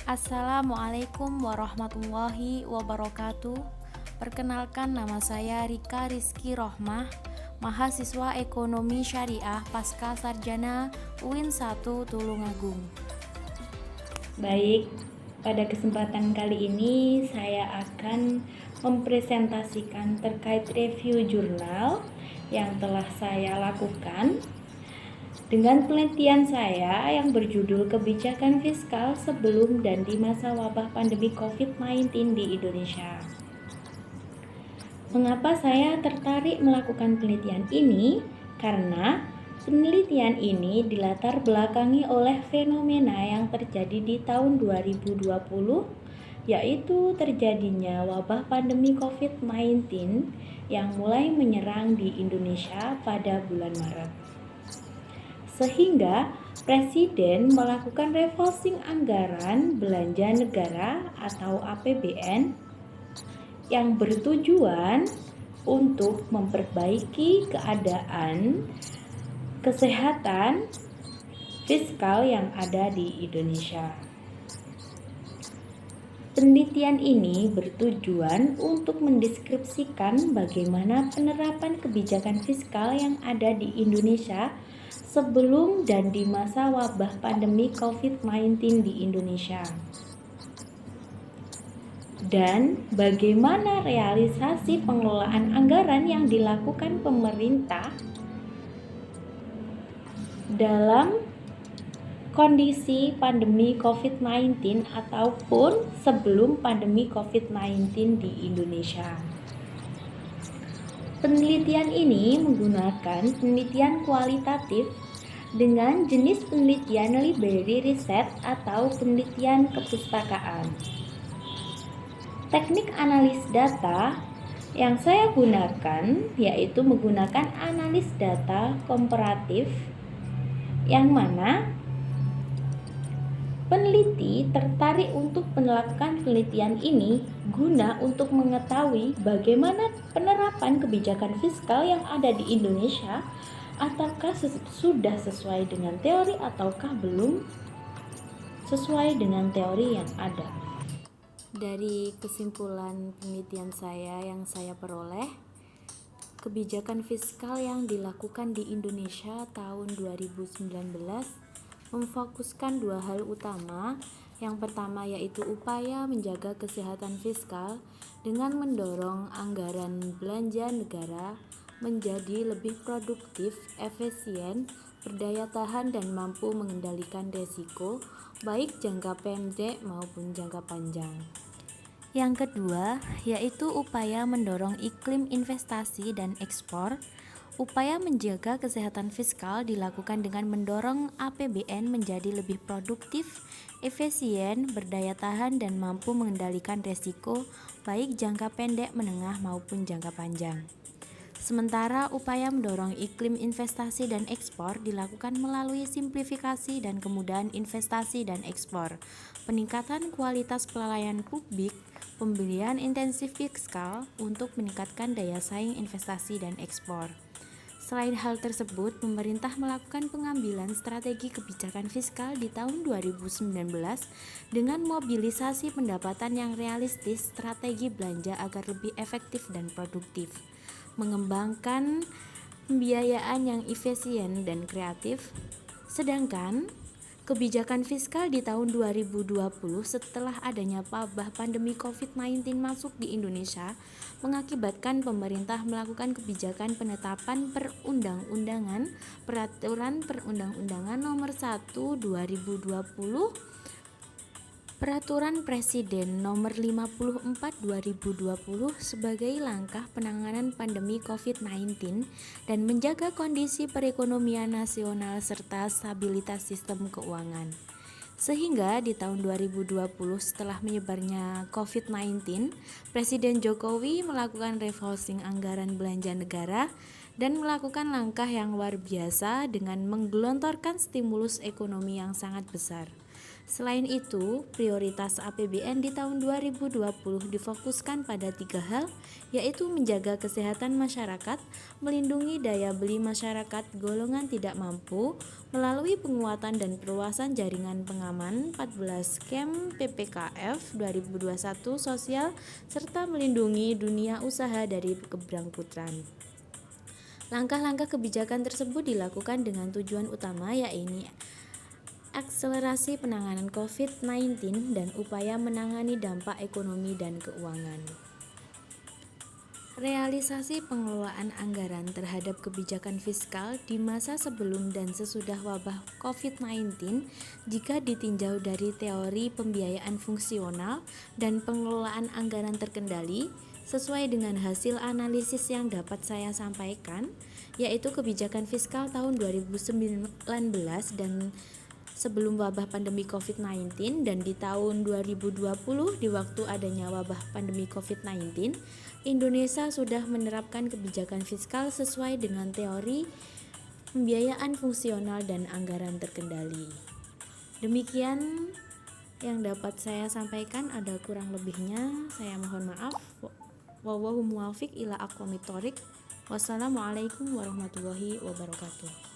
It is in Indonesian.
Assalamualaikum warahmatullahi wabarakatuh. Perkenalkan, nama saya Rika Rizky Rohmah, mahasiswa Ekonomi Syariah Pasca Sarjana UIN 1 Tulungagung. Baik, pada kesempatan kali ini saya akan mempresentasikan terkait review jurnal yang telah saya lakukan dengan penelitian saya yang berjudul Kebijakan Fiskal Sebelum dan di Masa Wabah Pandemi COVID-19 di Indonesia. Mengapa saya tertarik melakukan penelitian ini? Karena penelitian ini dilatar belakangi oleh fenomena yang terjadi di tahun 2020, yaitu terjadinya wabah pandemi COVID-19 yang mulai menyerang di Indonesia pada bulan Maret. Sehingga Presiden melakukan refocusing anggaran belanja negara atau APBN yang bertujuan untuk memperbaiki keadaan kesehatan fiskal yang ada di Indonesia. Penelitian ini bertujuan untuk mendeskripsikan bagaimana penerapan kebijakan fiskal yang ada di Indonesia sebelum dan di masa wabah pandemi COVID-19 di Indonesia. Dan bagaimana realisasi pengelolaan anggaran yang dilakukan pemerintah dalam kondisi pandemi COVID-19 ataupun sebelum pandemi COVID-19 di Indonesia. Penelitian ini menggunakan penelitian kualitatif dengan jenis penelitian library research atau penelitian kepustakaan. Teknik analis data yang saya gunakan yaitu menggunakan analis data komparatif, yang mana peneliti tertarik untuk melakukan penelitian ini guna untuk mengetahui bagaimana penerapan kebijakan fiskal yang ada di Indonesia, ataukah sudah sesuai dengan teori ataukah belum sesuai dengan teori yang ada. Dari kesimpulan penelitian saya yang saya peroleh, kebijakan fiskal yang dilakukan di Indonesia tahun 2019 memfokuskan dua hal utama. Yang pertama yaitu upaya menjaga kesehatan fiskal dengan mendorong anggaran belanja negara menjadi lebih produktif, efisien, berdaya tahan dan mampu mengendalikan risiko baik jangka pendek maupun jangka panjang. Yang kedua yaitu upaya mendorong iklim investasi dan ekspor. Upaya menjaga kesehatan fiskal dilakukan dengan mendorong APBN menjadi lebih produktif, efisien, berdaya tahan, dan mampu mengendalikan risiko baik jangka pendek, menengah, maupun jangka panjang. Sementara upaya mendorong iklim investasi dan ekspor dilakukan melalui simplifikasi dan kemudahan investasi dan ekspor, peningkatan kualitas pelayanan publik, pembelian intensif fiskal untuk meningkatkan daya saing investasi dan ekspor. Selain hal tersebut, pemerintah melakukan pengambilan strategi kebijakan fiskal di tahun 2019 dengan mobilisasi pendapatan yang realistis, strategi belanja agar lebih efektif dan produktif, mengembangkan pembiayaan yang efisien dan kreatif. Sedangkan kebijakan fiskal di tahun 2020 setelah adanya wabah pandemi COVID-19 masuk di Indonesia mengakibatkan pemerintah melakukan kebijakan penetapan peraturan perundang-undangan nomor 1 2020, Peraturan Presiden nomor 54 2020 sebagai langkah penanganan pandemi COVID-19 dan menjaga kondisi perekonomian nasional serta stabilitas sistem keuangan. Sehingga di tahun 2020 setelah menyebarnya COVID-19, Presiden Jokowi melakukan refocusing anggaran belanja negara dan melakukan langkah yang luar biasa dengan menggelontorkan stimulus ekonomi yang sangat besar. Selain itu, prioritas APBN di tahun 2020 difokuskan pada 3 hal, yaitu menjaga kesehatan masyarakat, melindungi daya beli masyarakat golongan tidak mampu melalui penguatan dan perluasan jaringan pengaman 14 Kem PPKF 2021 sosial, serta melindungi dunia usaha dari keberangkutan. Langkah-langkah kebijakan tersebut dilakukan dengan tujuan utama, yaitu akselerasi penanganan COVID-19 dan upaya menangani dampak ekonomi dan keuangan. Realisasi pengelolaan anggaran terhadap kebijakan fiskal di masa sebelum dan sesudah wabah COVID-19 jika ditinjau dari teori pembiayaan fungsional dan pengelolaan anggaran terkendali sesuai dengan hasil analisis yang dapat saya sampaikan, yaitu kebijakan fiskal tahun 2019 dan sebelum wabah pandemi COVID-19 dan di tahun 2020 di waktu adanya wabah pandemi COVID-19, Indonesia sudah menerapkan kebijakan fiskal sesuai dengan teori pembiayaan fungsional dan anggaran terkendali. Demikian yang dapat saya sampaikan, ada kurang lebihnya saya mohon maaf. Wallahu muwaffiq ila aqwamit thoriq. Wassalamualaikum warahmatullahi wabarakatuh.